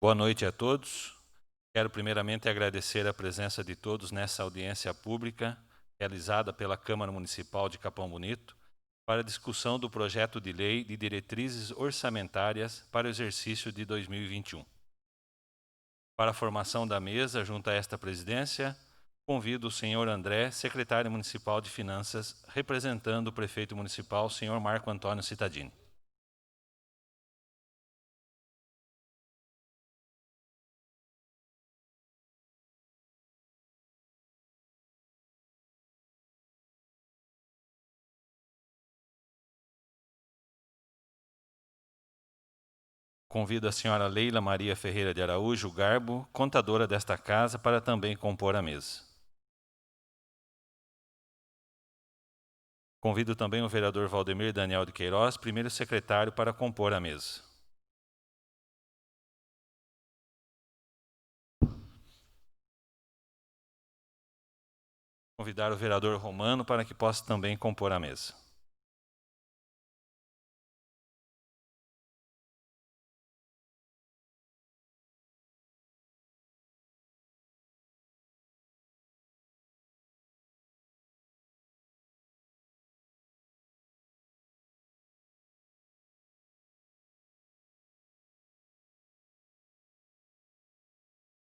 Boa noite a todos. Quero primeiramente agradecer a presença de todos nessa audiência pública realizada pela Câmara Municipal de Capão Bonito para a discussão do projeto de lei de diretrizes orçamentárias para o exercício de 2021. Para a formação da mesa, junto a esta presidência, convido o senhor André, secretário municipal de Finanças, representando o prefeito municipal, senhor Marco Antônio Cittadini. Convido a senhora Leila Maria Ferreira de Araújo Garbo, contadora desta casa, para também compor a mesa. Convido também o vereador Valdemir Daniel de Queiroz, primeiro secretário, para compor a mesa. Convidar o vereador Romano para que possa também compor a mesa.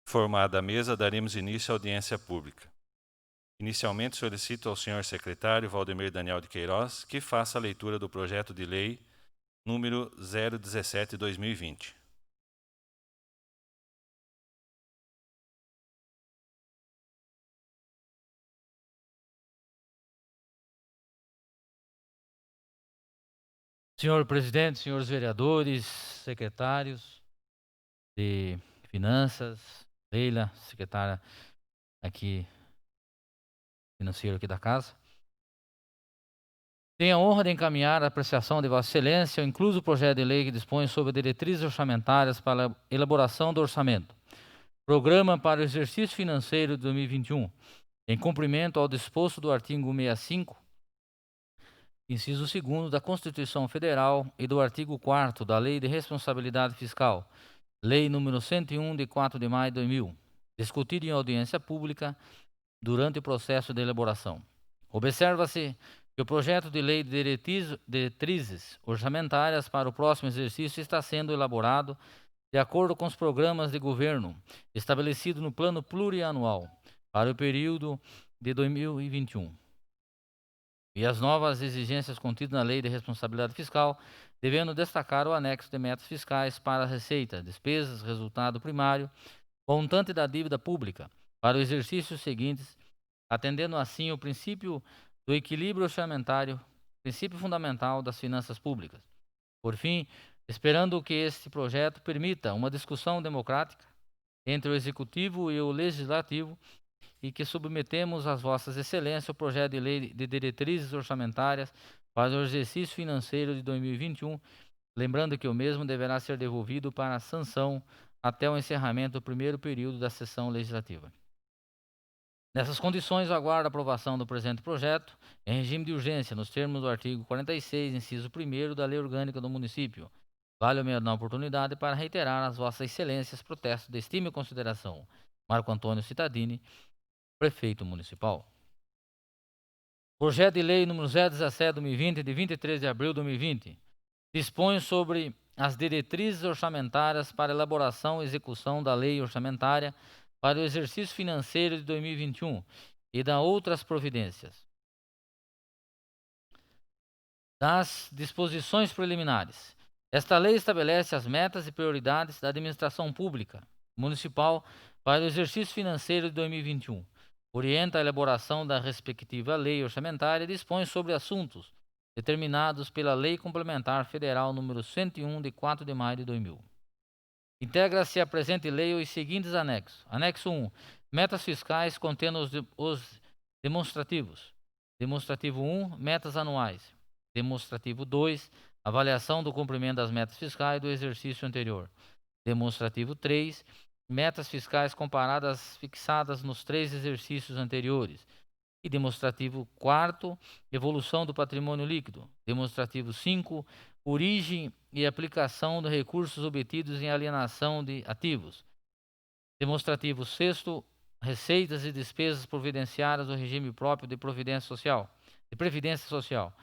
Formada a mesa, daremos início à audiência pública. Inicialmente, solicito ao senhor secretário Valdemir Daniel de Queiroz que faça a leitura do projeto de lei número 017/2020. Senhor presidente, senhores vereadores, secretários de Finanças, Leila, secretária aqui financeira aqui da casa. Tenho a honra de encaminhar a apreciação de Vossa Excelência o incluso projeto de lei que dispõe sobre diretrizes orçamentárias para a elaboração do orçamento. Programa para o exercício financeiro de 2021, em cumprimento ao disposto do artigo 65, inciso 2º da Constituição Federal e do artigo 4º da Lei de Responsabilidade Fiscal, Lei número 101, de 4 de maio de 2000, discutido em audiência pública durante o processo de elaboração. Observa-se que o projeto de lei de diretrizes orçamentárias para o próximo exercício está sendo elaborado de acordo com os programas de governo estabelecidos no Plano Plurianual para o período de 2021 e as novas exigências contidas na Lei de Responsabilidade Fiscal, devendo destacar o anexo de metas fiscais para a receita, despesas, resultado primário, montante da dívida pública para os exercícios seguintes, atendendo assim o princípio do equilíbrio orçamentário, princípio fundamental das finanças públicas. Por fim, esperando que este projeto permita uma discussão democrática entre o Executivo e o Legislativo, e que submetemos às vossas excelências o projeto de lei de diretrizes orçamentárias para o exercício financeiro de 2021, lembrando que o mesmo deverá ser devolvido para a sanção até o encerramento do primeiro período da sessão legislativa. Nessas condições, aguardo a aprovação do presente projeto em regime de urgência, nos termos do artigo 46, inciso 1º da Lei Orgânica do Município. Vale-me a oportunidade para reiterar às vossas excelências protestos de estima e consideração. Marco Antônio Cittadini, prefeito municipal. Projeto de Lei número 017/2020, de 23 de abril de 2020, dispõe sobre as diretrizes orçamentárias para elaboração e execução da lei orçamentária para o exercício financeiro de 2021 e da outras providências. Das disposições preliminares. Esta lei estabelece as metas e prioridades da administração pública municipal para o exercício financeiro de 2021. Orienta a elaboração da respectiva lei orçamentária e dispõe sobre assuntos determinados pela Lei Complementar Federal número 101, de 4 de maio de 2000. Integra-se a presente lei os seguintes anexos. Anexo 1. Metas fiscais contendo os demonstrativos. Demonstrativo 1. Metas anuais. Demonstrativo 2. Avaliação do cumprimento das metas fiscais do exercício anterior. Demonstrativo 3. Metas fiscais comparadas fixadas nos 3 exercícios anteriores. E demonstrativo 4º, evolução do patrimônio líquido. Demonstrativo 5, origem e aplicação de recursos obtidos em alienação de ativos. Demonstrativo sexto, receitas e despesas providenciárias do regime próprio de previdência social,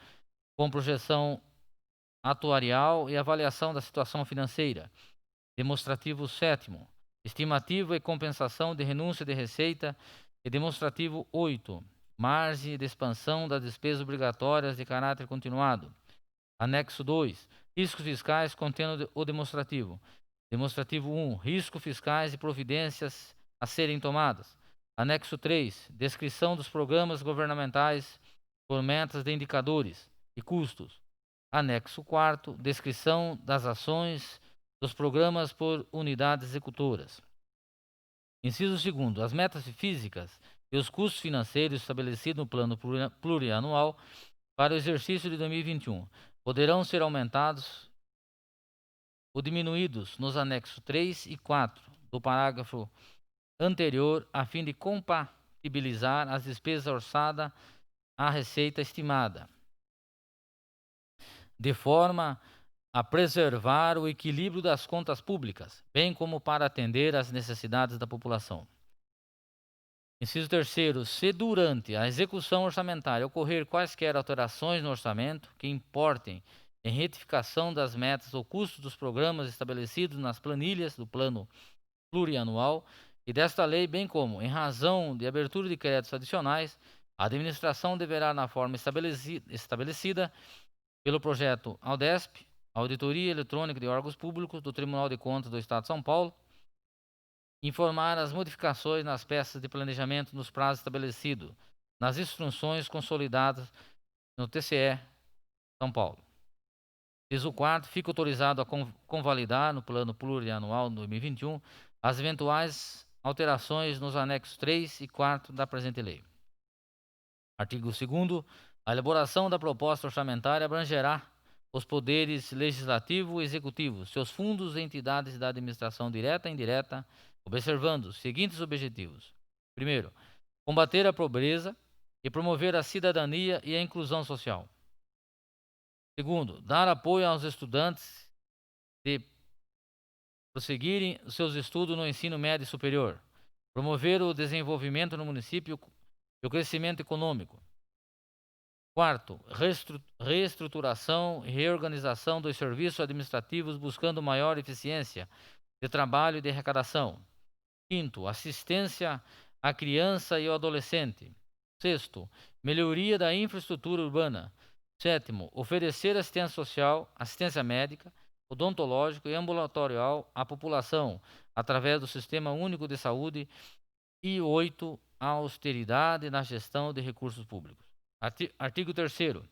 com projeção atuarial e avaliação da situação financeira. Demonstrativo sétimo, estimativa e compensação de renúncia de receita. E demonstrativo 8, margem de expansão das despesas obrigatórias de caráter continuado. Anexo 2, riscos fiscais contendo o demonstrativo. Demonstrativo 1, riscos fiscais e providências a serem tomadas. Anexo 3, descrição dos programas governamentais por metas de indicadores e custos. Anexo 4, descrição das ações dos programas por unidades executoras. Inciso 2º, as metas físicas e os custos financeiros estabelecidos no plano plurianual para o exercício de 2021 poderão ser aumentados ou diminuídos nos anexos 3 e 4 do parágrafo anterior, a fim de compatibilizar as despesas orçadas à receita estimada, de forma a preservar o equilíbrio das contas públicas, bem como para atender às necessidades da população. Inciso 3º, se durante a execução orçamentária ocorrer quaisquer alterações no orçamento que importem em retificação das metas ou custos dos programas estabelecidos nas planilhas do plano plurianual e desta lei, bem como em razão de abertura de créditos adicionais, a administração deverá, na forma estabelecida pelo projeto AUDESP, Auditoria Eletrônica de Órgãos Públicos do Tribunal de Contas do Estado de São Paulo, informar as modificações nas peças de planejamento nos prazos estabelecidos nas instruções consolidadas no TCE São Paulo. Inciso 4, fica autorizado a convalidar no plano plurianual 2021 as eventuais alterações nos anexos 3 e 4 da presente lei. Artigo 2º, a elaboração da proposta orçamentária abrangerá os poderes legislativo e executivo, seus fundos e entidades da administração direta e indireta, observando os seguintes objetivos. Primeiro, combater a pobreza e promover a cidadania e a inclusão social. Segundo, dar apoio aos estudantes de prosseguirem seus estudos no ensino médio e superior. Promover o desenvolvimento no município e o crescimento econômico. Quarto, reestruturação e reorganização dos serviços administrativos buscando maior eficiência de trabalho e de arrecadação. Quinto, assistência à criança e ao adolescente. Sexto, melhoria da infraestrutura urbana. Sétimo, oferecer assistência social, assistência médica, odontológico e ambulatorial à população através do Sistema Único de Saúde. E 8, a austeridade na gestão de recursos públicos. Artigo 3º.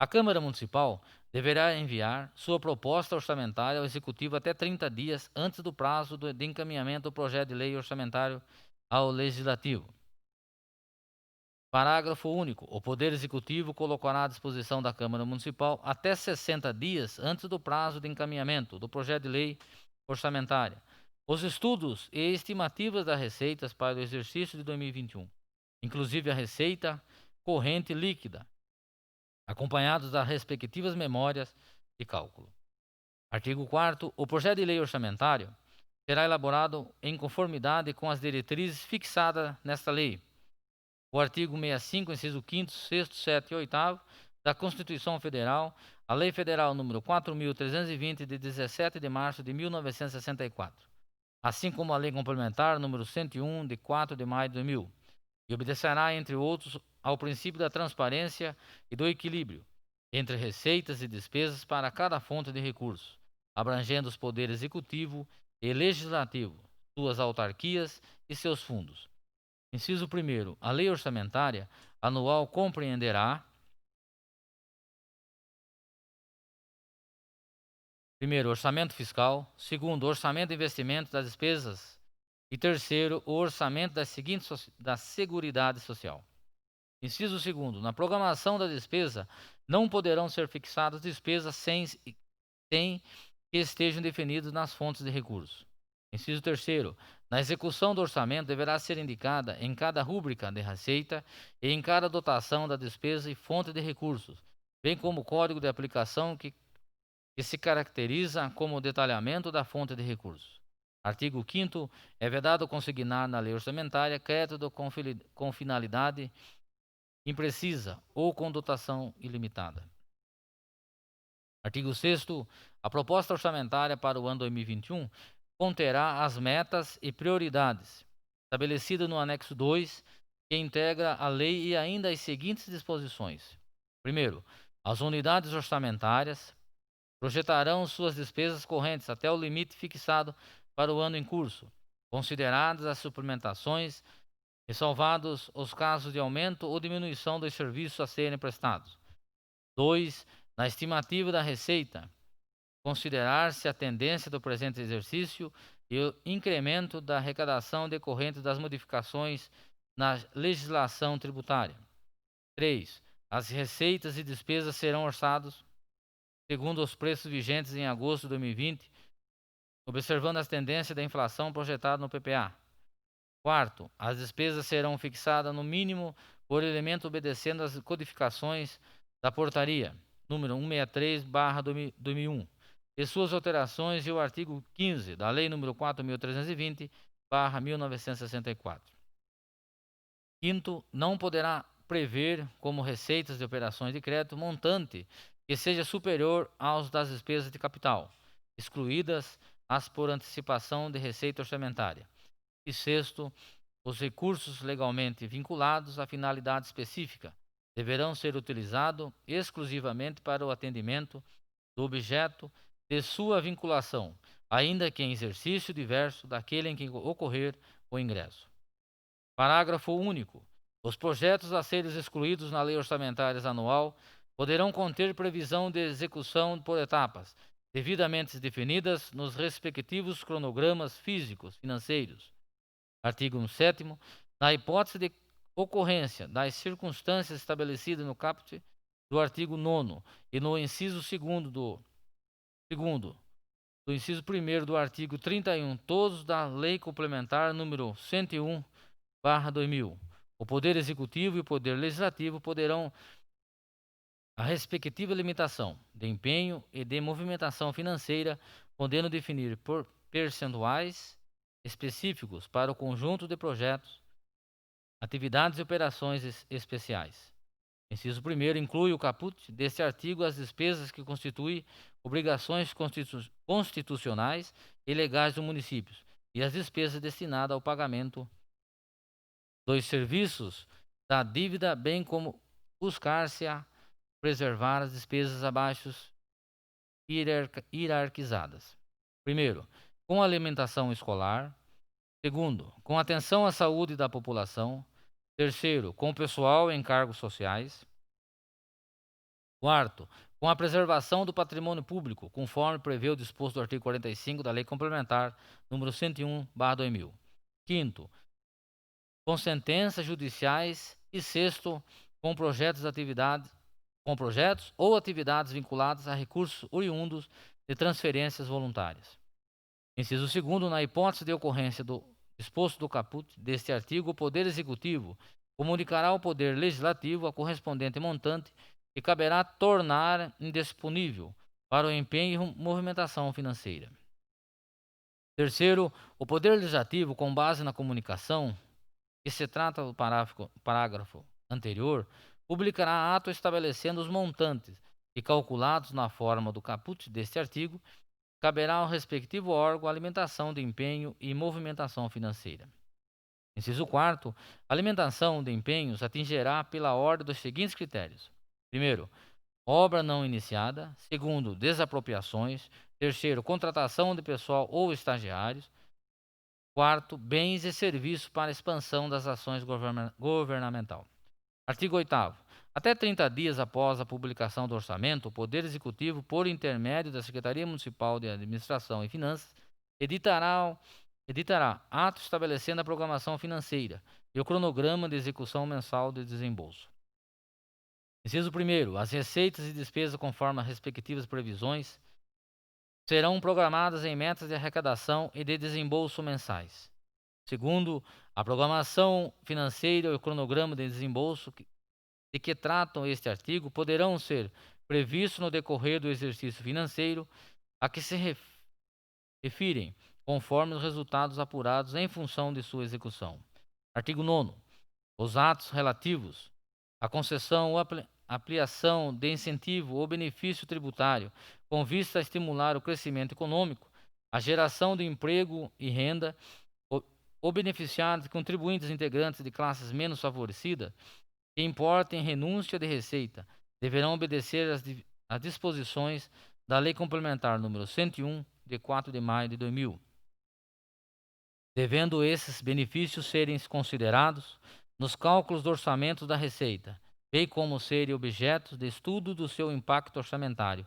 A Câmara Municipal deverá enviar sua proposta orçamentária ao Executivo até 30 dias antes do prazo de encaminhamento do projeto de lei orçamentário ao Legislativo. Parágrafo único. O Poder Executivo colocará à disposição da Câmara Municipal até 60 dias antes do prazo de encaminhamento do projeto de lei orçamentária os estudos e estimativas das receitas para o exercício de 2021, inclusive a receita corrente líquida, acompanhados das respectivas memórias de cálculo. Artigo 4º. O projeto de lei orçamentário será elaborado em conformidade com as diretrizes fixadas nesta lei. O artigo 65, inciso 5º, 6º, 7º e 8º da Constituição Federal, a Lei Federal número 4.320, de 17 de março de 1964, assim como a Lei Complementar número 101, de 4 de maio de 2000, e obedecerá, entre outros, ao princípio da transparência e do equilíbrio entre receitas e despesas para cada fonte de recursos, abrangendo os poderes executivo e legislativo, suas autarquias e seus fundos. Inciso 1º. A lei orçamentária anual compreenderá: primeiro, orçamento fiscal; segundo, orçamento de investimentos das despesas; e terceiro, o orçamento da Seguridade Social. Inciso 2º. Na programação da despesa, não poderão ser fixadas despesas sem que estejam definidas nas fontes de recursos. Inciso 3º. Na execução do orçamento, deverá ser indicada em cada rúbrica de receita e em cada dotação da despesa e fonte de recursos bem como o código de aplicação que se caracteriza como o detalhamento da fonte de recursos. Artigo 5º. É vedado consignar na lei orçamentária crédito com finalidade imprecisa ou com dotação ilimitada. Artigo 6º. A proposta orçamentária para o ano 2021 conterá as metas e prioridades estabelecidas no anexo 2, que integra a lei e ainda as seguintes disposições. Primeiro, as unidades orçamentárias projetarão suas despesas correntes até o limite fixado para o ano em curso, consideradas as suplementações, ressalvados os casos de aumento ou diminuição dos serviços a serem prestados. 2. Na estimativa da receita, considerar-se a tendência do presente exercício e o incremento da arrecadação decorrente das modificações na legislação tributária. 3. As receitas e despesas serão orçados segundo os preços vigentes em agosto de 2020, observando as tendências da inflação projetada no PPA. 4. As despesas serão fixadas no mínimo por elemento obedecendo às codificações da portaria número 163/2001 e suas alterações e o artigo 15 da lei número 4.320/1964. Quinto, não poderá prever como receitas de operações de crédito montante que seja superior aos das despesas de capital, excluídas as por antecipação de receita orçamentária. E sexto, os recursos legalmente vinculados à finalidade específica deverão ser utilizados exclusivamente para o atendimento do objeto de sua vinculação, ainda que em exercício diverso daquele em que ocorrer o ingresso. Parágrafo único. Os projetos a serem excluídos na lei orçamentária anual poderão conter previsão de execução por etapas, devidamente definidas nos respectivos cronogramas físicos financeiros. Artigo 7º. Na hipótese de ocorrência das circunstâncias estabelecidas no caput do artigo 9º e no inciso 2º do inciso 1º do artigo 31, todos da Lei Complementar número 101/2000, o Poder Executivo e o Poder Legislativo poderão, a respectiva limitação de empenho e de movimentação financeira, podendo definir por percentuais específicos para o conjunto de projetos, atividades e operações especiais. Inciso 1º inclui o caput deste artigo as despesas que constituem obrigações constitucionais e legais dos municípios e as despesas destinadas ao pagamento dos serviços da dívida, bem como buscar-se-á preservar as despesas abaixo hierarquizadas. Primeiro, com alimentação escolar. Segundo, com atenção à saúde da população. Terceiro, com o pessoal em cargos sociais. Quarto, com a preservação do patrimônio público, conforme prevê o disposto do artigo 45 da Lei Complementar número 101/2000. Quinto, com sentenças judiciais. E sexto, com projetos ou atividades vinculadas a recursos oriundos de transferências voluntárias. Inciso 2º, na hipótese de ocorrência do disposto do caput deste artigo, o Poder Executivo comunicará ao Poder Legislativo a correspondente montante que caberá tornar indisponível para o empenho e movimentação financeira. Terceiro, o Poder Legislativo, com base na comunicação que se trata do parágrafo anterior, publicará ato estabelecendo os montantes e calculados na forma do caput deste artigo, caberá ao respectivo órgão a alimentação de empenho e movimentação financeira. Inciso 4º, a alimentação de empenhos atingirá pela ordem dos seguintes critérios. Primeiro, obra não iniciada. Segundo, desapropriações. Terceiro, contratação de pessoal ou estagiários. Quarto, bens e serviços para expansão das ações governamental. Artigo 8º. Até 30 dias após a publicação do orçamento, o Poder Executivo, por intermédio da Secretaria Municipal de Administração e Finanças, editará ato estabelecendo a programação financeira e o cronograma de execução mensal de desembolso. Inciso 1º. As receitas e despesas, conforme as respectivas previsões, serão programadas em metas de arrecadação e de desembolso mensais. Segundo, a programação financeira e o cronograma de desembolso de que tratam este artigo poderão ser previsto no decorrer do exercício financeiro a que se refirem, conforme os resultados apurados em função de sua execução. Artigo 9º. Os atos relativos à concessão ou ampliação de incentivo ou benefício tributário com vista a estimular o crescimento econômico, a geração de emprego e renda, ou beneficiários e contribuintes integrantes de classes menos favorecidas, que importem renúncia de receita, deverão obedecer às disposições da Lei Complementar número 101, de 4 de maio de 2000, devendo esses benefícios serem considerados nos cálculos do orçamento da Receita, bem como serem objetos de estudo do seu impacto orçamentário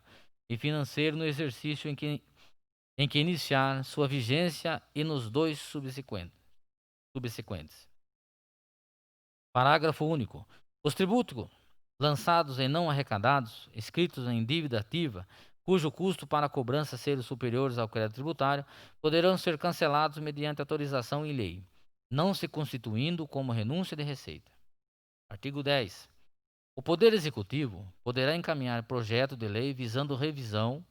e financeiro no exercício em que iniciar sua vigência e nos dois subsequentes. Parágrafo único. Os tributos lançados e não arrecadados, inscritos em dívida ativa, cujo custo para a cobrança seja superior ao crédito tributário, poderão ser cancelados mediante autorização em lei, não se constituindo como renúncia de receita. Artigo 10. O Poder Executivo poderá encaminhar projeto de lei visando revisão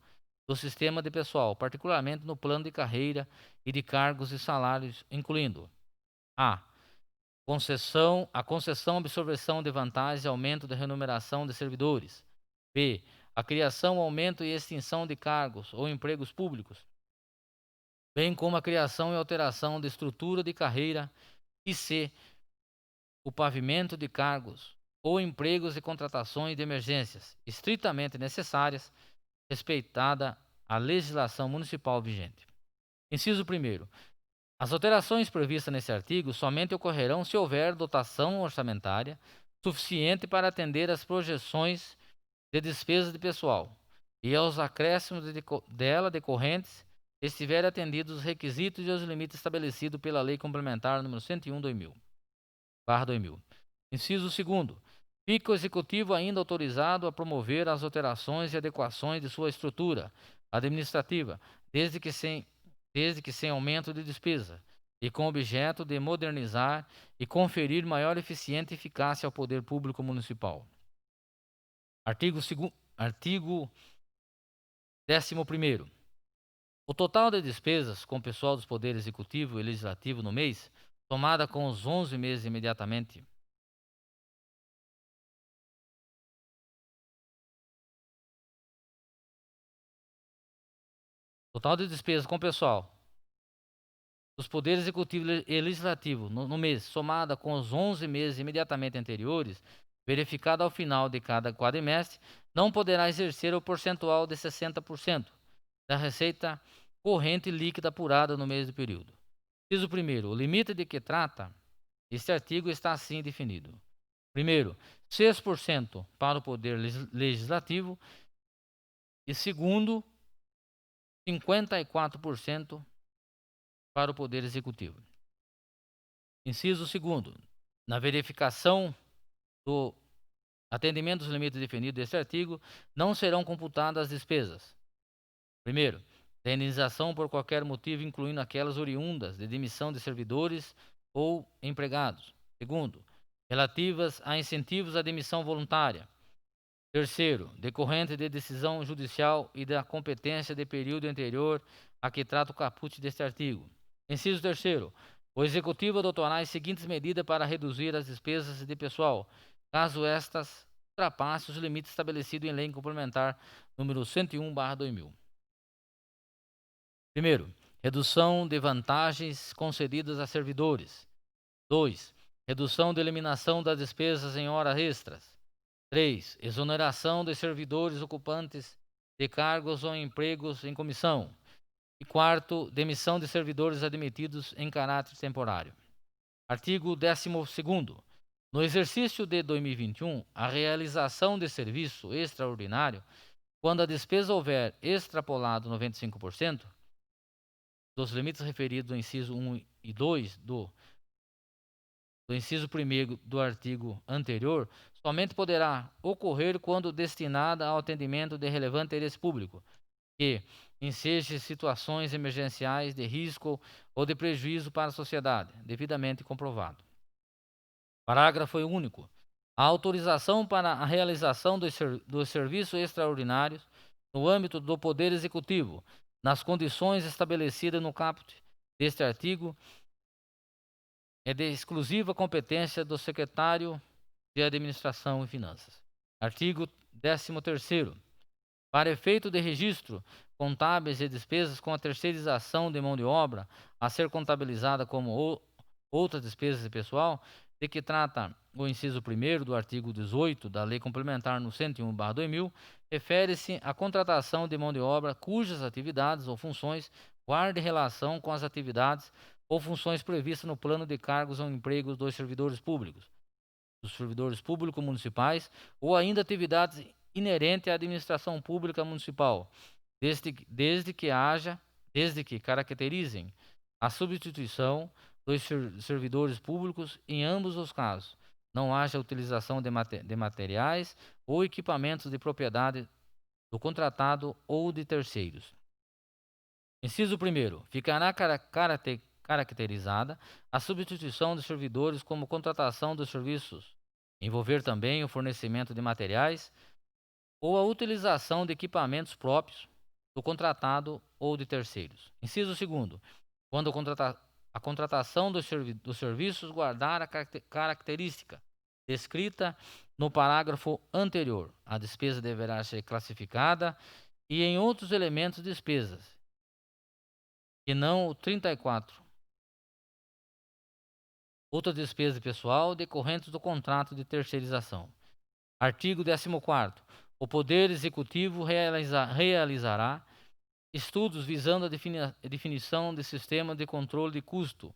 do sistema de pessoal, particularmente no plano de carreira e de cargos e salários, incluindo a concessão, absorção de vantagens e aumento da remuneração de servidores. B. A criação, aumento e extinção de cargos ou empregos públicos, bem como a criação e alteração de estrutura de carreira. E C. O pavimento de cargos ou empregos e contratações de emergências, estritamente necessárias, respeitada a legislação municipal vigente. Inciso 1º. As alterações previstas nesse artigo somente ocorrerão se houver dotação orçamentária suficiente para atender às projeções de despesas de pessoal e aos acréscimos dela decorrentes, se estiverem atendidos os requisitos e os limites estabelecidos pela Lei Complementar número 101/2000. Inciso 2º. Fica o Executivo ainda autorizado a promover as alterações e adequações de sua estrutura administrativa, desde que sem aumento de despesa, e com objeto de modernizar e conferir maior eficiência e eficácia ao poder público municipal. Artigo 11º. O total de despesas com o pessoal dos poderes executivo e legislativo no mês, somada com os 11 meses imediatamente total de despesas com o pessoal dos poderes executivo e legislativo no mês, somada com os 11 meses imediatamente anteriores, verificada ao final de cada quadrimestre, não poderá exercer o percentual de 60% da receita corrente líquida apurada no mês do período. Inciso 1º. O limite de que trata este artigo está assim definido. Primeiro, 6% para o poder legislativo e segundo, 54% para o Poder Executivo. Inciso 2º. Na verificação do atendimento dos limites definidos deste artigo, não serão computadas as despesas. Primeiro, da indenização por qualquer motivo, incluindo aquelas oriundas de demissão de servidores ou empregados. Segundo, relativas a incentivos à demissão voluntária. Terceiro, decorrente de decisão judicial e da competência de período anterior a que trata o caput deste artigo. Inciso 3º. O Executivo adotará as seguintes medidas para reduzir as despesas de pessoal, caso estas ultrapassem os limites estabelecidos em Lei Complementar número 101/2000. Primeiro, redução de vantagens concedidas a servidores. 2. Redução de eliminação das despesas em horas extras. 3. Exoneração de servidores ocupantes de cargos ou empregos em comissão. E 4º, demissão de servidores admitidos em caráter temporário. Artigo 12º. No exercício de 2021, a realização de serviço extraordinário, quando a despesa houver extrapolado 95% dos limites referidos no inciso 1 e 2 do inciso 1º do artigo anterior, somente poderá ocorrer quando destinada ao atendimento de relevante interesse público, que enseje situações emergenciais de risco ou de prejuízo para a sociedade, devidamente comprovado. Parágrafo único. A autorização para a realização dos serviços extraordinários no âmbito do Poder Executivo, nas condições estabelecidas no caput deste artigo, é de exclusiva competência do Secretário de Administração e Finanças. Artigo 13º. Para efeito de registro contábeis e despesas com a terceirização de mão de obra a ser contabilizada como outras despesas de pessoal, de que trata o inciso 1º do artigo 18 da Lei Complementar no 101/2000, refere-se à contratação de mão de obra cujas atividades ou funções guardem relação com as atividades ou funções previstas no plano de cargos ou empregos dos servidores públicos municipais ou ainda atividades inerentes à administração pública municipal, desde que caracterizem a substituição dos servidores públicos em ambos os casos, não haja utilização de materiais ou equipamentos de propriedade do contratado ou de terceiros. Inciso 1º. Ficará caracterizada a substituição dos servidores como contratação dos serviços, envolver também o fornecimento de materiais ou a utilização de equipamentos próprios do contratado ou de terceiros. Inciso 2º. Quando a contratação dos serviços guardar a característica descrita no parágrafo anterior, a despesa deverá ser classificada e em outros elementos de despesas, e não o 34. Outra despesa pessoal decorrentes do contrato de terceirização. Artigo 14º. O Poder Executivo realizará estudos visando a definição de sistema de controle de custo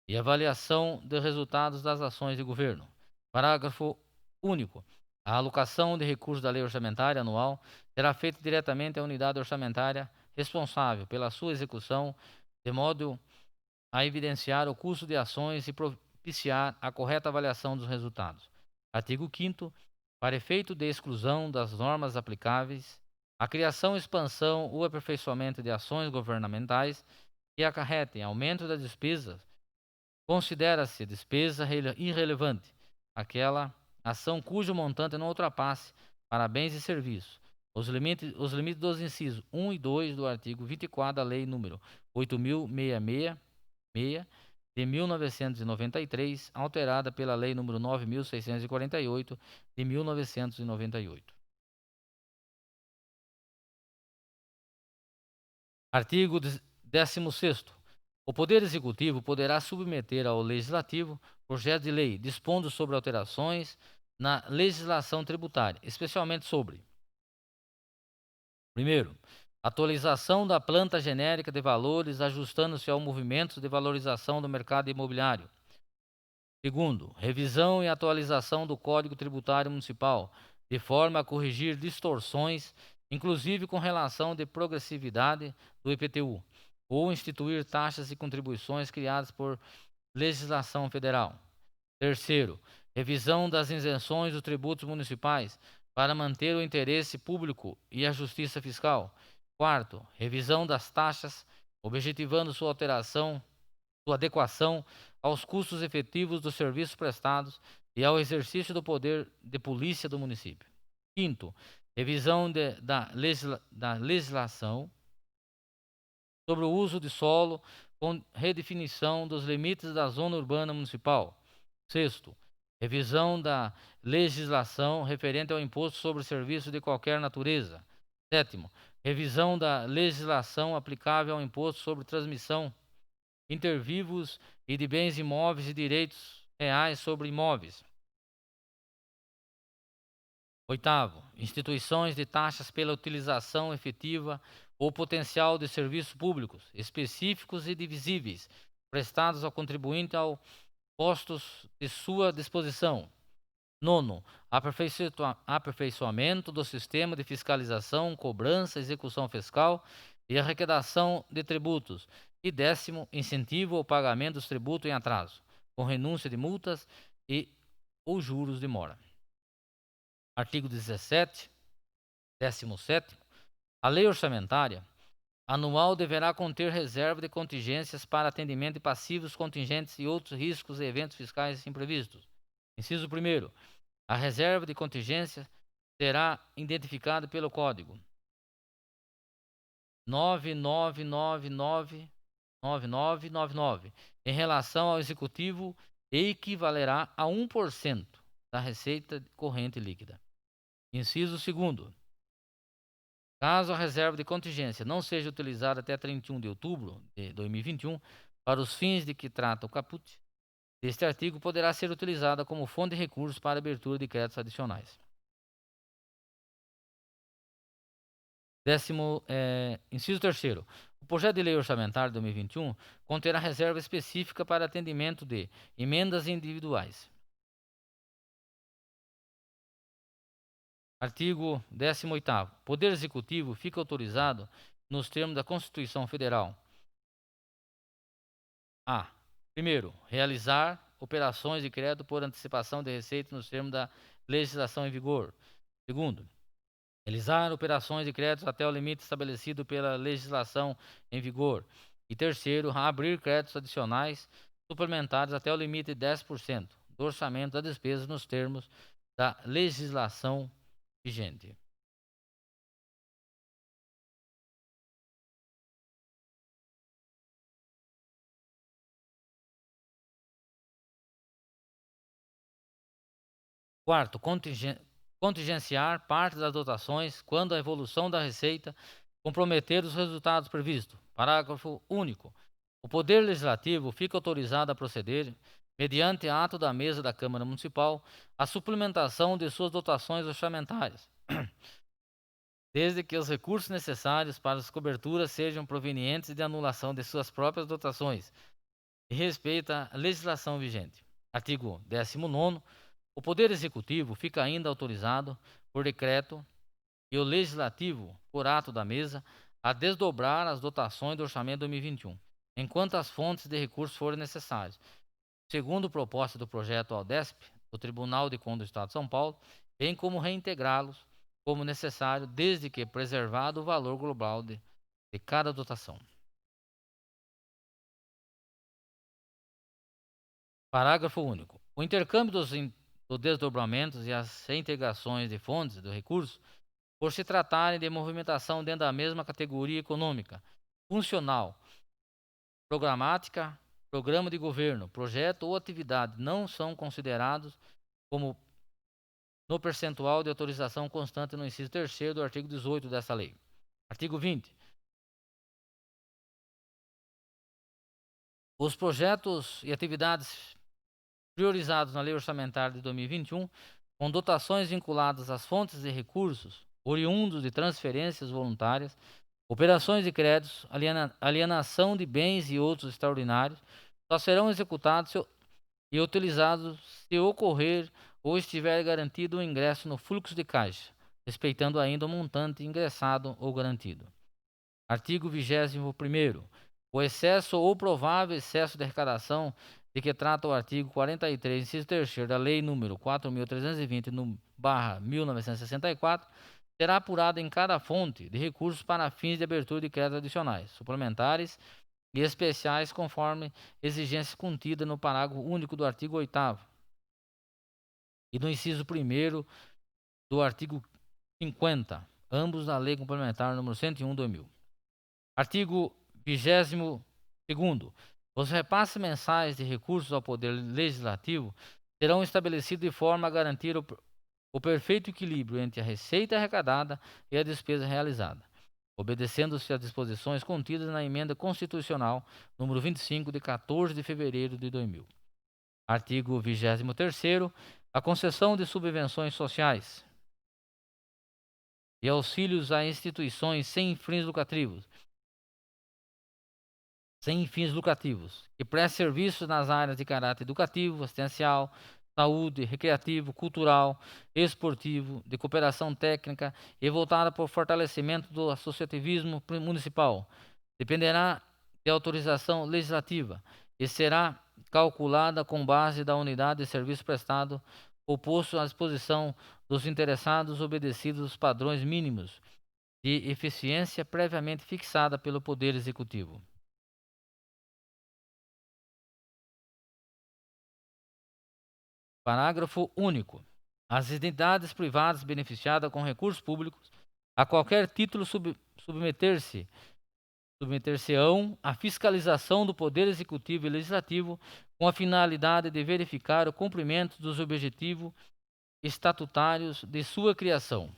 e avaliação dos resultados das ações de governo. Parágrafo único. A alocação de recursos da lei orçamentária anual será feita diretamente à unidade orçamentária responsável pela sua execução, de modo a evidenciar o custo de ações e propiciar a correta avaliação dos resultados. Artigo 5º. Para efeito de exclusão das normas aplicáveis, a criação, expansão ou aperfeiçoamento de ações governamentais que acarretem aumento das despesas, considera-se despesa irrelevante aquela ação cujo montante não ultrapasse para bens e serviços os limites dos incisos 1 e 2 do artigo 24 da Lei nº 8.666, de 1993, alterada pela Lei nº 9.648, de 1998. Artigo 16º. O Poder Executivo poderá submeter ao Legislativo projeto de lei dispondo sobre alterações na legislação tributária, especialmente sobre: primeiro, atualização da planta genérica de valores ajustando-se ao movimento de valorização do mercado imobiliário. Segundo, revisão e atualização do Código Tributário Municipal, de forma a corrigir distorções, inclusive com relação de progressividade do IPTU, ou instituir taxas e contribuições criadas por legislação federal. Terceiro, revisão das isenções dos tributos municipais para manter o interesse público e a justiça fiscal. Quarto, revisão das taxas, objetivando sua adequação aos custos efetivos dos serviços prestados e ao exercício do poder de polícia do município. Quinto, revisão da legislação sobre o uso de solo com redefinição dos limites da zona urbana municipal. Sexto, revisão da legislação referente ao imposto sobre serviços de qualquer natureza. Sétimo, revisão da legislação aplicável ao imposto sobre transmissão intervivos e de bens imóveis e direitos reais sobre imóveis. Oitavo, instituições de taxas pela utilização efetiva ou potencial de serviços públicos específicos e divisíveis prestados ao contribuinte ao postos de sua disposição. Nono, aperfeiçoamento do sistema de fiscalização, cobrança, execução fiscal e arrecadação de tributos. E décimo, incentivo ao pagamento dos tributos em atraso, com renúncia de multas e ou juros de mora. Artigo 17, 17º. A lei orçamentária anual deverá conter reserva de contingências para atendimento de passivos contingentes e outros riscos e eventos fiscais imprevistos. Inciso 1º. A reserva de contingência será identificada pelo código 99999999 em relação ao executivo e equivalerá a 1% da receita corrente líquida. Inciso 2º. Caso a reserva de contingência não seja utilizada até 31 de outubro de 2021 para os fins de que trata o caput, este artigo poderá ser utilizada como fonte de recursos para abertura de créditos adicionais. Inciso 3º. O projeto de lei orçamentária de 2021 conterá reserva específica para atendimento de emendas individuais. Artigo 18º. O Poder Executivo fica autorizado, nos termos da Constituição Federal, a: primeiro, realizar operações de crédito por antecipação de receita nos termos da legislação em vigor. Segundo, realizar operações de crédito até o limite estabelecido pela legislação em vigor. E terceiro, abrir créditos adicionais suplementares até o limite de 10% do orçamento da despesa nos termos da legislação vigente. Quarto, contingenciar parte das dotações quando a evolução da receita comprometer os resultados previstos. Parágrafo único. O Poder Legislativo fica autorizado a proceder, mediante ato da mesa da Câmara Municipal, à suplementação de suas dotações orçamentárias, desde que os recursos necessários para as coberturas sejam provenientes de anulação de suas próprias dotações e respeita a legislação vigente. Artigo 19º. O Poder Executivo fica ainda autorizado, por decreto, e o Legislativo, por ato da mesa, a desdobrar as dotações do orçamento 2021, enquanto as fontes de recursos forem necessárias, segundo proposta do projeto AUDESP, do Tribunal de Contas do Estado de São Paulo, bem como reintegrá-los como necessário, desde que preservado o valor global de cada dotação. Parágrafo único. O intercâmbio dos desdobramentos e as reintegrações de fontes do recurso, por se tratarem de movimentação dentro da mesma categoria econômica, funcional, programática, programa de governo, projeto ou atividade, não são considerados como no percentual de autorização constante no inciso 3º do artigo 18 dessa lei. Artigo 20. Os projetos e atividades priorizados na Lei Orçamentária de 2021, com dotações vinculadas às fontes de recursos oriundos de transferências voluntárias, operações de créditos, alienação de bens e outros extraordinários, só serão executados e utilizados se ocorrer ou estiver garantido o ingresso no fluxo de caixa, respeitando ainda o montante ingressado ou garantido. Artigo 21º. O excesso ou provável excesso de arrecadação de que trata o artigo 43, inciso 3º da Lei nº 4.320/1964, será apurado em cada fonte de recursos para fins de abertura de créditos adicionais, suplementares e especiais, conforme exigências contidas no parágrafo único do artigo 8º e no inciso 1º do artigo 50, ambos da Lei Complementar nº 101/2000. Artigo 22º. Os repasses mensais de recursos ao Poder Legislativo serão estabelecidos de forma a garantir o perfeito equilíbrio entre a receita arrecadada e a despesa realizada, obedecendo-se às disposições contidas na Emenda Constitucional número 25, de 14 de fevereiro de 2000. Artigo 23º. A concessão de subvenções sociais e auxílios a instituições sem fins lucrativos que prestem serviços nas áreas de caráter educativo, assistencial, saúde, recreativo, cultural, esportivo, de cooperação técnica e voltada para o fortalecimento do associativismo municipal, dependerá de autorização legislativa e será calculada com base da unidade de serviço prestado ou posto à disposição dos interessados, obedecidos os padrões mínimos de eficiência previamente fixada pelo Poder Executivo. Parágrafo único. As entidades privadas beneficiadas com recursos públicos a qualquer título submeter-se-ão à fiscalização do Poder Executivo e Legislativo com a finalidade de verificar o cumprimento dos objetivos estatutários de sua criação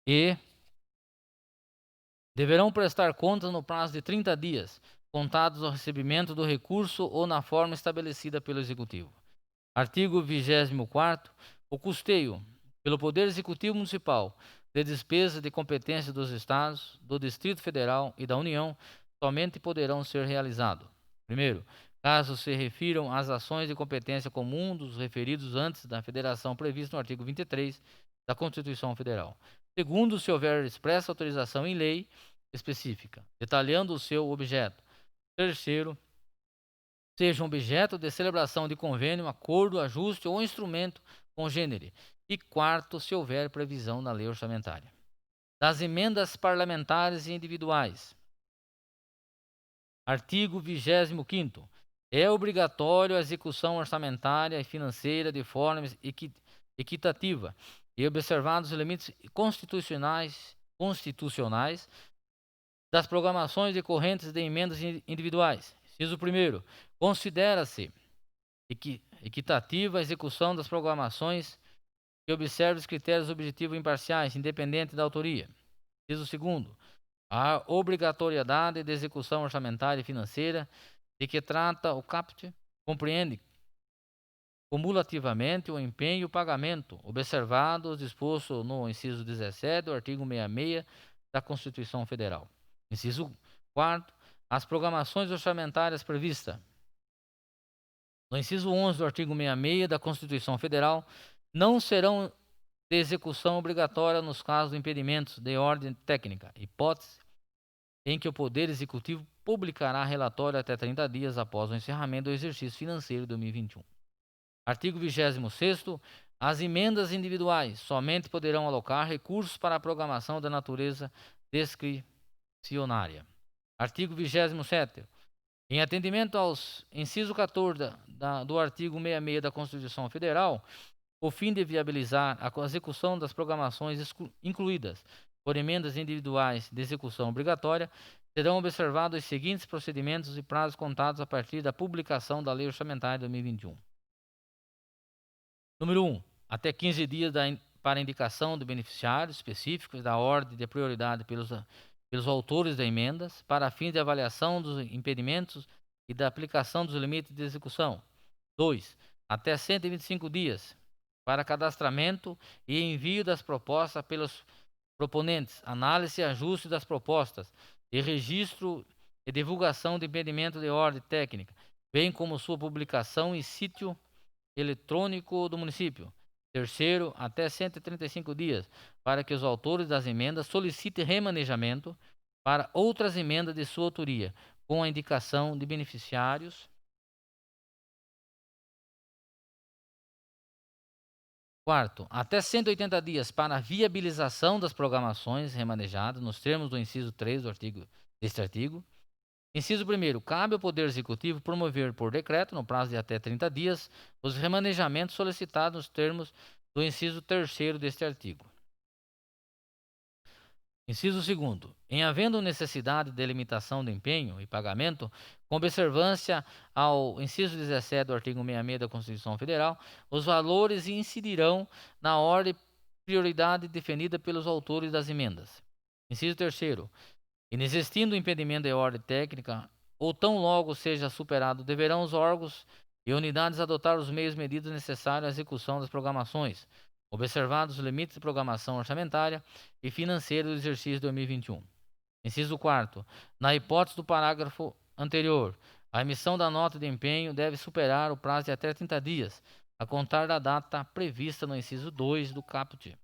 e deverão prestar contas no prazo de 30 dias, contados ao recebimento do recurso ou na forma estabelecida pelo Executivo. Artigo 24º. O custeio, pelo Poder Executivo Municipal, de despesas de competência dos Estados, do Distrito Federal e da União, somente poderão ser realizados: primeiro, caso se refiram às ações de competência comum dos referidos antes da federação previsto no artigo 23 da Constituição Federal. Segundo, se houver expressa autorização em lei específica, detalhando o seu objeto. Terceiro, seja um objeto de celebração de convênio, acordo, ajuste ou instrumento congênere. E quarto, se houver previsão na lei orçamentária. Das emendas parlamentares e individuais. Artigo 25º. É obrigatório a execução orçamentária e financeira de forma equitativa e observados os limites constitucionais das programações decorrentes de emendas individuais. Inciso 1º. Considera-se equitativa a execução das programações que observe os critérios objetivos imparciais, independente da autoria. Inciso 2º. A obrigatoriedade de execução orçamentária e financeira de que trata o caput compreende cumulativamente o empenho e o pagamento, observado o disposto no inciso 17 do artigo 66 da Constituição Federal. Inciso 4º. As programações orçamentárias previstas no inciso 11 do artigo 66 da Constituição Federal não serão de execução obrigatória nos casos de impedimentos de ordem técnica, hipótese em que o Poder Executivo publicará relatório até 30 dias após o encerramento do exercício financeiro de 2021. Artigo 26º. As emendas individuais somente poderão alocar recursos para a programação da natureza discricionária. Artigo 27º. Em atendimento aos inciso 14 do artigo 66 da Constituição Federal, o fim de viabilizar a execução das programações incluídas por emendas individuais de execução obrigatória, serão observados os seguintes procedimentos e prazos contados a partir da publicação da Lei Orçamentária de 2021. Número 1. Até 15 dias para indicação de beneficiários específicos da ordem de prioridade pelos autores das emendas, para fins de avaliação dos impedimentos e da aplicação dos limites de execução. 2. Até 125 dias para cadastramento e envio das propostas pelos proponentes, análise e ajuste das propostas, e registro e divulgação de impedimento de ordem técnica, bem como sua publicação em sítio eletrônico do município. Terceiro, até 135 dias para que os autores das emendas solicitem remanejamento para outras emendas de sua autoria, com a indicação de beneficiários. Quarto, até 180 dias para a viabilização das programações remanejadas nos termos do inciso 3 deste artigo. Inciso 1º. Cabe ao Poder Executivo promover por decreto, no prazo de até 30 dias, os remanejamentos solicitados nos termos do inciso 3º deste artigo. Inciso 2º. Em havendo necessidade de limitação do empenho e pagamento, com observância ao inciso 17 do artigo 66 da Constituição Federal, os valores incidirão na ordem prioridade definida pelos autores das emendas. Inciso 3º. Inexistindo impedimento de ordem técnica, ou tão logo seja superado, deverão os órgãos e unidades adotar os meios e medidas necessários à execução das programações, observados os limites de programação orçamentária e financeira do exercício 2021. Inciso 4º. Na hipótese do parágrafo anterior, a emissão da nota de empenho deve superar o prazo de até 30 dias, a contar da data prevista no inciso 2 do caput.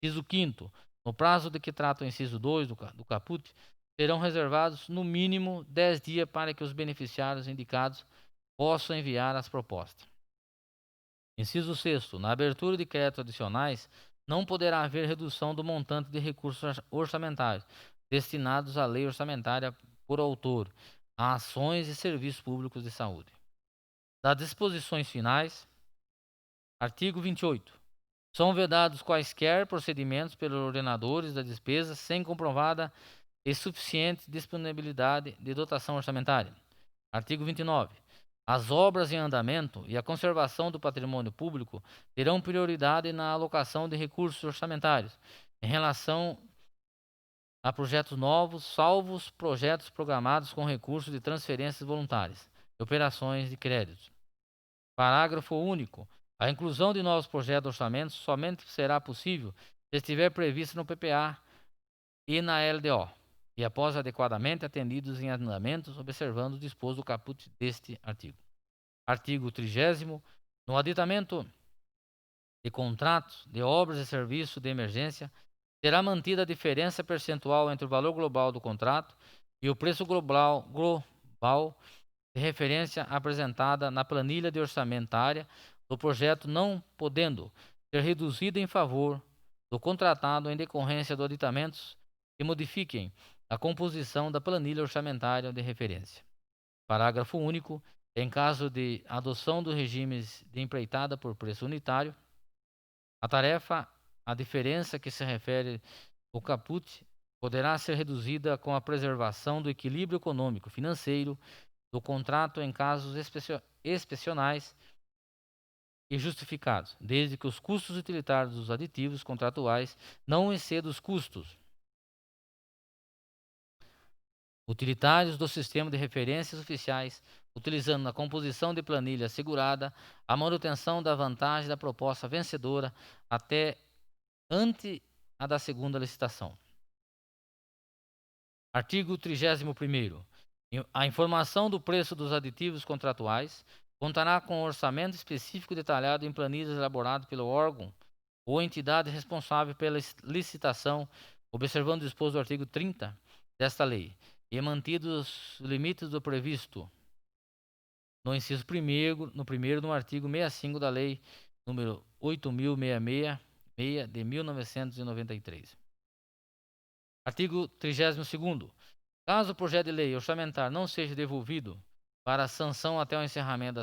Inciso 5º. No prazo de que trata o inciso 2 do caput, serão reservados no mínimo 10 dias para que os beneficiários indicados possam enviar as propostas. Inciso 6º. Na abertura de créditos adicionais, não poderá haver redução do montante de recursos orçamentários destinados à lei orçamentária por autor, a ações e serviços públicos de saúde. Das disposições finais, artigo 28. São vedados quaisquer procedimentos pelos ordenadores da despesa sem comprovada e suficiente disponibilidade de dotação orçamentária. Artigo 29. As obras em andamento e a conservação do patrimônio público terão prioridade na alocação de recursos orçamentários em relação a projetos novos, salvos projetos programados com recursos de transferências voluntárias e operações de crédito. Parágrafo único. A inclusão de novos projetos de orçamento somente será possível se estiver previsto no PPA e na LDO, e após adequadamente atendidos em andamentos, observando o disposto do caput deste artigo. Artigo 30º. No aditamento de contratos de obras e serviços de emergência, será mantida a diferença percentual entre o valor global do contrato e o preço global de referência apresentada na planilha de orçamentária do projeto, não podendo ser reduzida em favor do contratado em decorrência de aditamentos que modifiquem a composição da planilha orçamentária de referência. Parágrafo único. Em caso de adoção dos regimes de empreitada por preço unitário, a tarefa, a diferença que se refere ao caput, poderá ser reduzida com a preservação do equilíbrio econômico financeiro do contrato em casos excepcionais e justificados, desde que os custos utilitários dos aditivos contratuais não excedam os custos utilitários do sistema de referências oficiais, utilizando na composição de planilha assegurada a manutenção da vantagem da proposta vencedora até ante a da segunda licitação. Artigo 31º. A informação do preço dos aditivos contratuais contará com um orçamento específico detalhado em planilhas elaboradas pelo órgão ou entidade responsável pela licitação, observando o disposto do artigo 30 desta lei, e mantidos os limites do previsto no inciso 1º, no artigo 65 da Lei número 8.666 de 1993. Artigo 32º. Caso o projeto de lei orçamentário não seja devolvido para sanção até o encerramento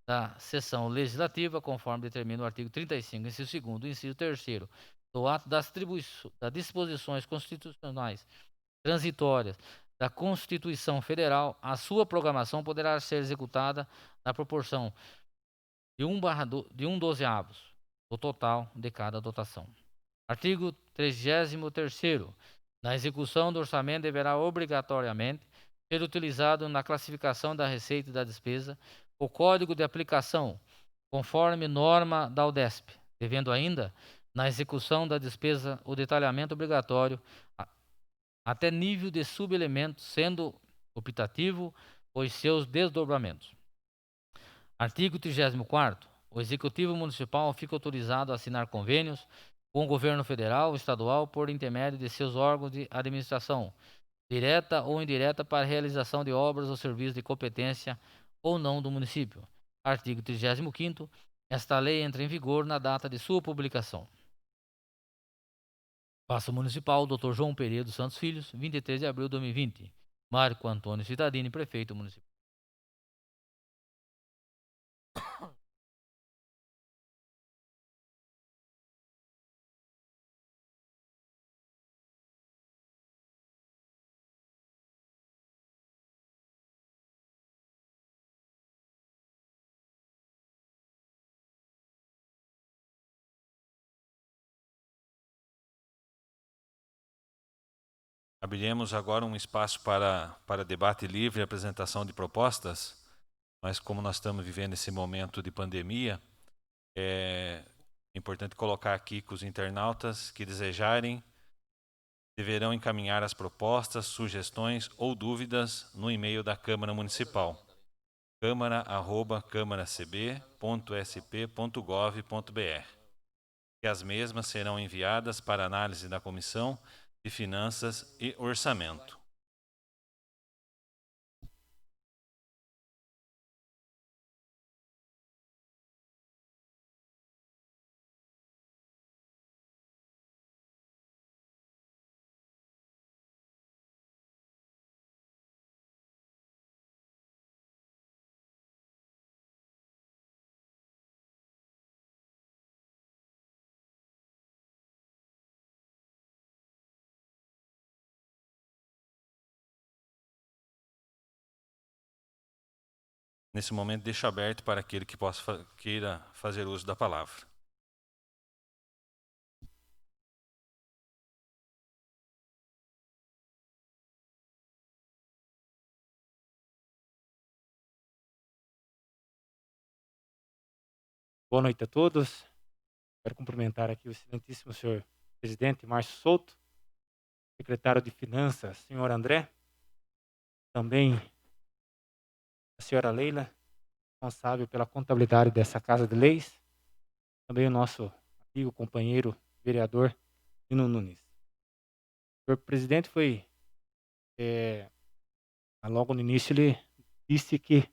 da sessão legislativa, conforme determina o artigo 35, inciso 2º, inciso 3º, do ato das disposições constitucionais transitórias da Constituição Federal, a sua programação poderá ser executada na proporção de 1/12 do total de cada dotação. Artigo 33º. Na execução do orçamento deverá obrigatoriamente ser utilizado na classificação da receita e da despesa o código de aplicação, conforme norma da UDESP, devendo ainda, na execução da despesa, o detalhamento obrigatório até nível de subelemento, sendo optativo os seus desdobramentos. Artigo 34º. O Executivo Municipal fica autorizado a assinar convênios com o Governo Federal ou Estadual por intermédio de seus órgãos de administração, direta ou indireta, para a realização de obras ou serviços de competência ou não do município. Artigo 35º. Esta lei entra em vigor na data de sua publicação. Paço Municipal, Dr. João Pereira dos Santos Filhos, 23 de abril de 2020. Marco Antônio Cittadini, Prefeito Municipal. Abriremos agora um espaço para debate livre e apresentação de propostas, mas como nós estamos vivendo esse momento de pandemia, é importante colocar aqui que os internautas que desejarem deverão encaminhar as propostas, sugestões ou dúvidas no e-mail da Câmara Municipal, câmara@câmaracb.sp.gov.br, que as mesmas serão enviadas para análise da Comissão de Finanças e Orçamento. Nesse momento, deixo aberto para aquele que queira fazer uso da palavra. Boa noite a todos. Quero cumprimentar aqui o excelentíssimo senhor presidente Márcio Souto, secretário de Finanças, senhor André, também a senhora Leila, responsável pela contabilidade dessa Casa de Leis, também o nosso amigo, companheiro, vereador Nino Nunes. O senhor presidente logo no início, ele disse que,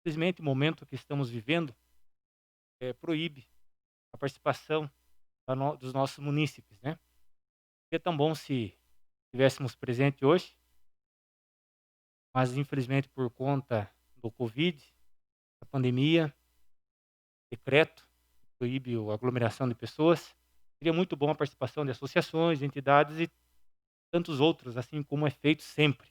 infelizmente, o momento que estamos vivendo proíbe a participação dos nossos munícipes, né? Seria tão bom se estivéssemos presentes hoje, mas infelizmente por conta do Covid, da pandemia, decreto que proíbe a aglomeração de pessoas, seria muito bom a participação de associações, entidades e tantos outros, assim como é feito sempre.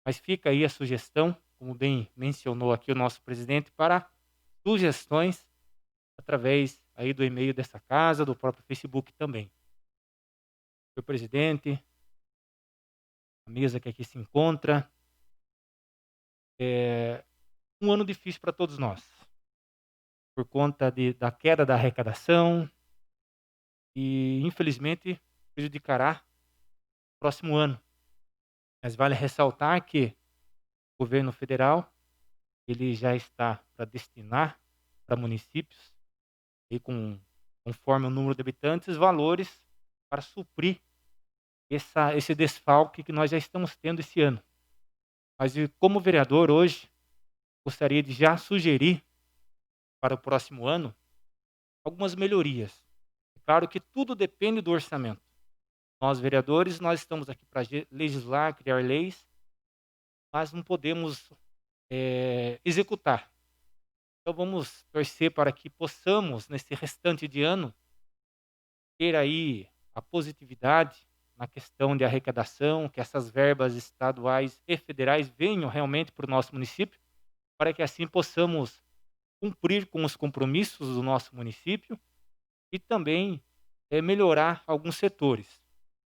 Mas fica aí a sugestão, como bem mencionou aqui o nosso presidente, para sugestões através aí do e-mail dessa casa, do próprio Facebook também. Senhor presidente, a mesa que aqui se encontra, é um ano difícil para todos nós, por conta da queda da arrecadação e, infelizmente, prejudicará o próximo ano. Mas vale ressaltar que o governo federal ele já está para destinar para municípios, e conforme o número de habitantes, valores para suprir esse desfalque que nós já estamos tendo esse ano. Mas como vereador hoje, gostaria de já sugerir para o próximo ano algumas melhorias. É claro que tudo depende do orçamento. Nós, vereadores, nós estamos aqui para legislar, criar leis, mas não podemos executar. Então vamos torcer para que possamos, nesse restante de ano, ter aí a positividade na questão de arrecadação, que essas verbas estaduais e federais venham realmente para o nosso município, para que assim possamos cumprir com os compromissos do nosso município e também melhorar alguns setores.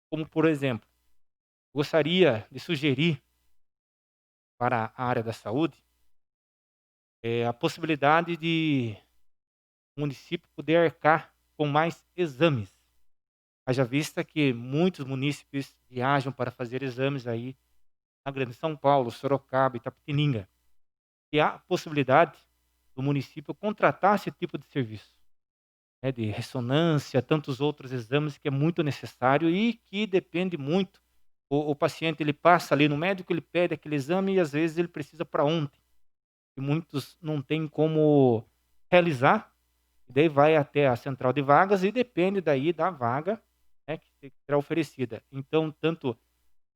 Como, por exemplo, gostaria de sugerir para a área da saúde a possibilidade de o município poder arcar com mais exames. Haja vista que muitos munícipes viajam para fazer exames aí na Grande São Paulo, Sorocaba, Itapetininga. E há a possibilidade do município contratar esse tipo de serviço, né, de ressonância, tantos outros exames que é muito necessário e que depende muito. O paciente ele passa ali no médico, ele pede aquele exame e às vezes ele precisa para ontem. E muitos não têm como realizar, e daí vai até a central de vagas e depende daí da vaga, né, que será oferecida. Então, tanto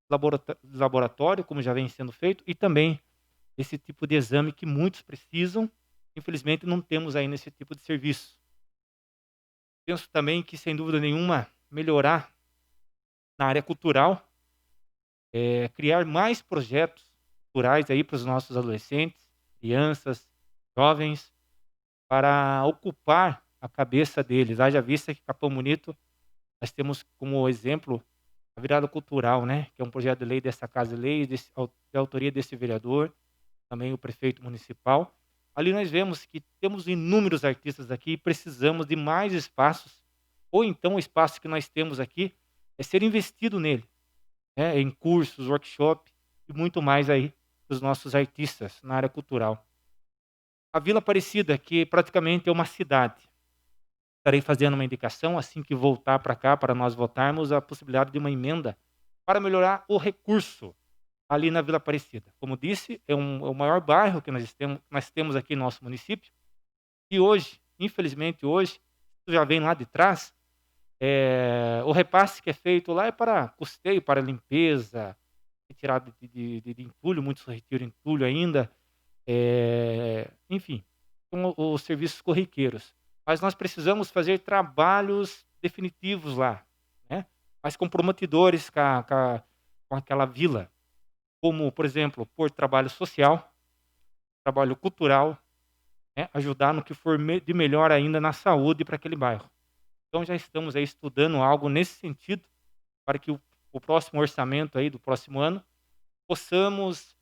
laboratório, como já vem sendo feito, e também esse tipo de exame que muitos precisam, infelizmente não temos aí nesse tipo de serviço. Penso também que, sem dúvida nenhuma, melhorar na área cultural, criar mais projetos culturais aí para os nossos adolescentes, crianças, jovens, para ocupar a cabeça deles. Haja vista que Capão Bonito, nós temos como exemplo a virada cultural, né? Que é um projeto de lei dessa Casa de Lei, de autoria desse vereador, também o prefeito municipal. Ali nós vemos que temos inúmeros artistas aqui e precisamos de mais espaços, ou então o espaço que nós temos aqui é ser investido nele, né? Em cursos, workshop e muito mais aí dos nossos artistas na área cultural. A Vila Aparecida, que praticamente é uma cidade, estarei fazendo uma indicação assim que voltar para cá, para nós votarmos, a possibilidade de uma emenda para melhorar o recurso ali na Vila Aparecida. Como disse, é o maior bairro que nós temos aqui no nosso município. E hoje, infelizmente hoje, isso já vem lá de trás, o repasse que é feito lá é para custeio, para limpeza, retirada de entulho, muitos retiram entulho ainda, enfim, são os serviços corriqueiros. Mas nós precisamos fazer trabalhos definitivos lá, né? Mais comprometedores com aquela vila, como, por exemplo, por trabalho social, trabalho cultural, né, ajudar no que for de melhor ainda na saúde para aquele bairro. Então já estamos aí estudando algo nesse sentido, para que o próximo orçamento aí do próximo ano possamos,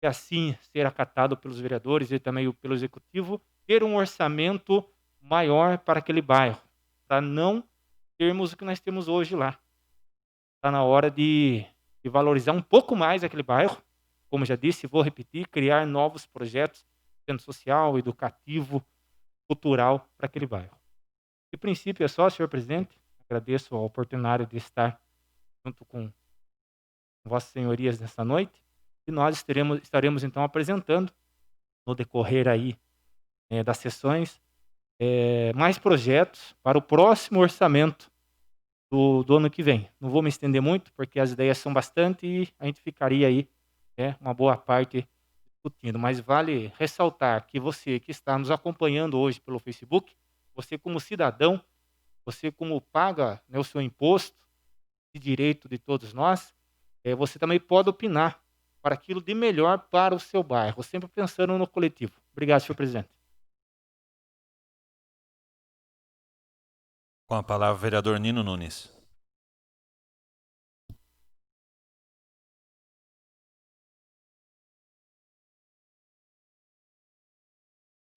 e assim ser acatado pelos vereadores e também pelo executivo, ter um orçamento maior para aquele bairro, para não termos o que nós temos hoje lá. Está na hora de valorizar um pouco mais aquele bairro, como já disse, vou repetir, criar novos projetos, centro social, educativo, cultural para aquele bairro. De princípio é só, senhor presidente, agradeço a oportunidade de estar junto com vossas senhorias nessa noite, e nós estaremos então apresentando, no decorrer aí das sessões, mais projetos para o próximo orçamento do ano que vem. Não vou me estender muito, porque as ideias são bastante e a gente ficaria aí uma boa parte discutindo. Mas vale ressaltar que você que está nos acompanhando hoje pelo Facebook, você como cidadão, você como paga, né, o seu imposto de direito de todos nós, você também pode opinar para aquilo de melhor para o seu bairro, sempre pensando no coletivo. Obrigado, senhor presidente. Com a palavra, o vereador Nino Nunes.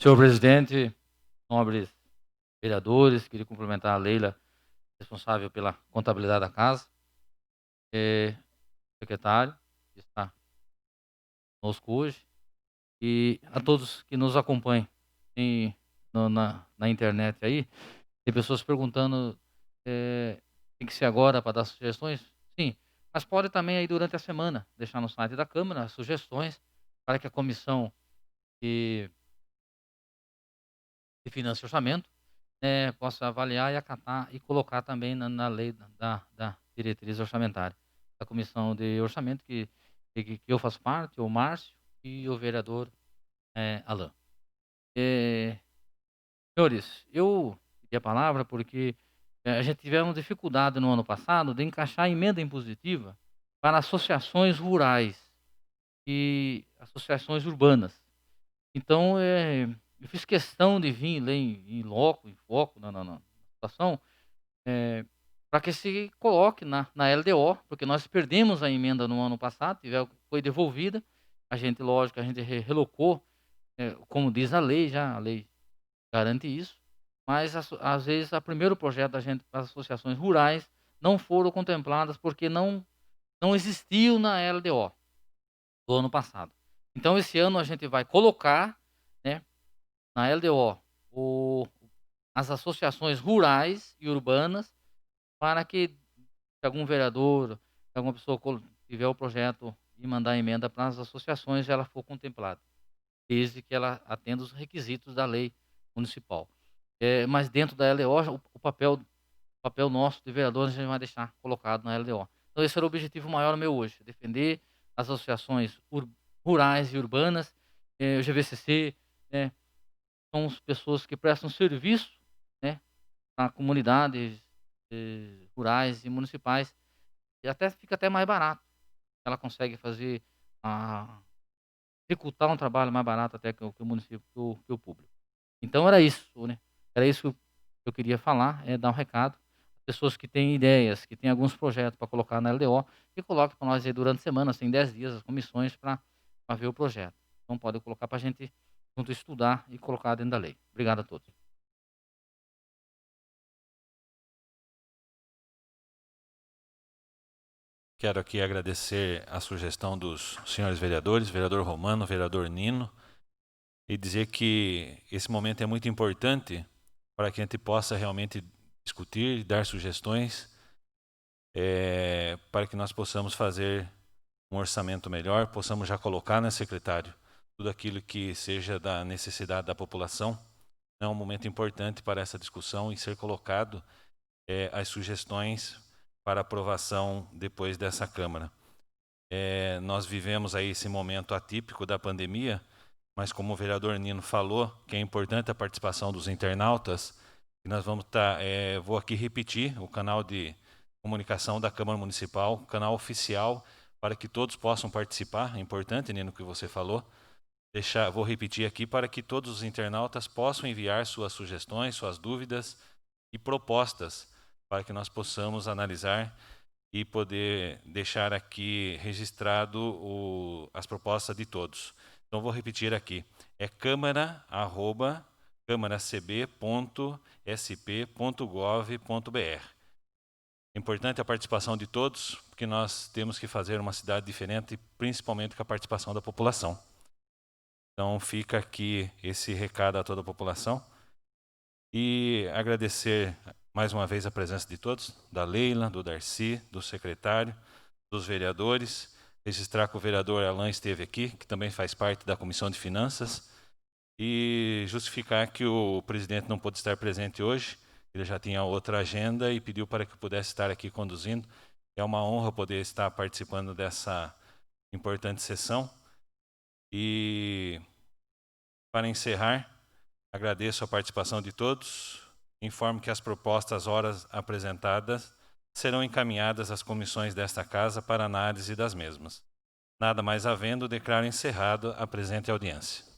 Senhor presidente, nobres vereadores, queria cumprimentar a Leila, responsável pela contabilidade da casa, secretário, que está conosco hoje, e a todos que nos acompanham na internet aí. Tem pessoas perguntando, tem que ser agora para dar sugestões? Sim, mas pode também aí durante a semana deixar no site da Câmara sugestões para que a comissão de Finanças e Orçamento possa avaliar e acatar e colocar também na lei da diretriz orçamentária. Da comissão de orçamento que eu faço parte, o Márcio e o vereador Alain. Senhores, eu pedi a palavra porque a gente tivemos dificuldade no ano passado de encaixar a emenda impositiva para associações rurais e associações urbanas. Então, eu fiz questão de vir ler em loco, em foco na situação, para que se coloque na LDO, porque nós perdemos a emenda no ano passado, foi devolvida, a gente relocou, como diz a lei já, a lei garante isso, mas às vezes o primeiro projeto da gente para as associações rurais não foram contempladas porque não existiu na LDO do ano passado. Então esse ano a gente vai colocar, né, na LDO as associações rurais e urbanas para que se algum vereador, se alguma pessoa tiver o projeto e mandar emenda para as associações, ela for contemplada, desde que ela atenda os requisitos da lei municipal. Mas dentro da LDO, o papel nosso de vereador a gente vai deixar colocado na LDO. Então esse era o objetivo maior meu hoje, defender as associações rurais e urbanas, o GVCC, são as pessoas que prestam serviço, a comunidades rurais e municipais, e fica até mais barato. Ela consegue executar um trabalho mais barato até que o município, que o público. Então era isso, né? Era isso que eu queria falar, dar um recado. Pessoas que têm ideias, que têm alguns projetos para colocar na LDO, que coloquem para nós aí durante a semana, assim, 10 dias, as comissões para ver o projeto. Então pode colocar para a gente junto estudar e colocar dentro da lei. Obrigado a todos. Quero aqui agradecer a sugestão dos senhores vereadores, vereador Romano, vereador Nino, e dizer que esse momento é muito importante para que a gente possa realmente discutir, dar sugestões, para que nós possamos fazer um orçamento melhor, possamos já colocar, né, secretário, tudo aquilo que seja da necessidade da população. É um momento importante para essa discussão e ser colocado as sugestões para aprovação depois dessa Câmara. Nós vivemos aí esse momento atípico da pandemia, mas como o vereador Nino falou, que é importante a participação dos internautas, nós vamos vou aqui repetir o canal de comunicação da Câmara Municipal, canal oficial, para que todos possam participar. É importante, Nino, o que você falou, vou repetir aqui para que todos os internautas possam enviar suas sugestões, suas dúvidas e propostas para que nós possamos analisar e poder deixar aqui registrado as propostas de todos. Então, vou repetir aqui. É câmara@câmaracb.sp.gov.br. É importante a participação de todos, porque nós temos que fazer uma cidade diferente, principalmente com a participação da população. Então, fica aqui esse recado a toda a população. E agradecer mais uma vez a presença de todos, da Leila, do Darcy, do secretário, dos vereadores. Registrar que o vereador Alain esteve aqui, que também faz parte da Comissão de Finanças. E justificar que o presidente não pôde estar presente hoje. Ele já tinha outra agenda e pediu para que eu pudesse estar aqui conduzindo. É uma honra poder estar participando dessa importante sessão. E, para encerrar, agradeço a participação de todos. Informo que as propostas horas apresentadas serão encaminhadas às comissões desta Casa para análise das mesmas. Nada mais havendo, declaro encerrado a presente audiência.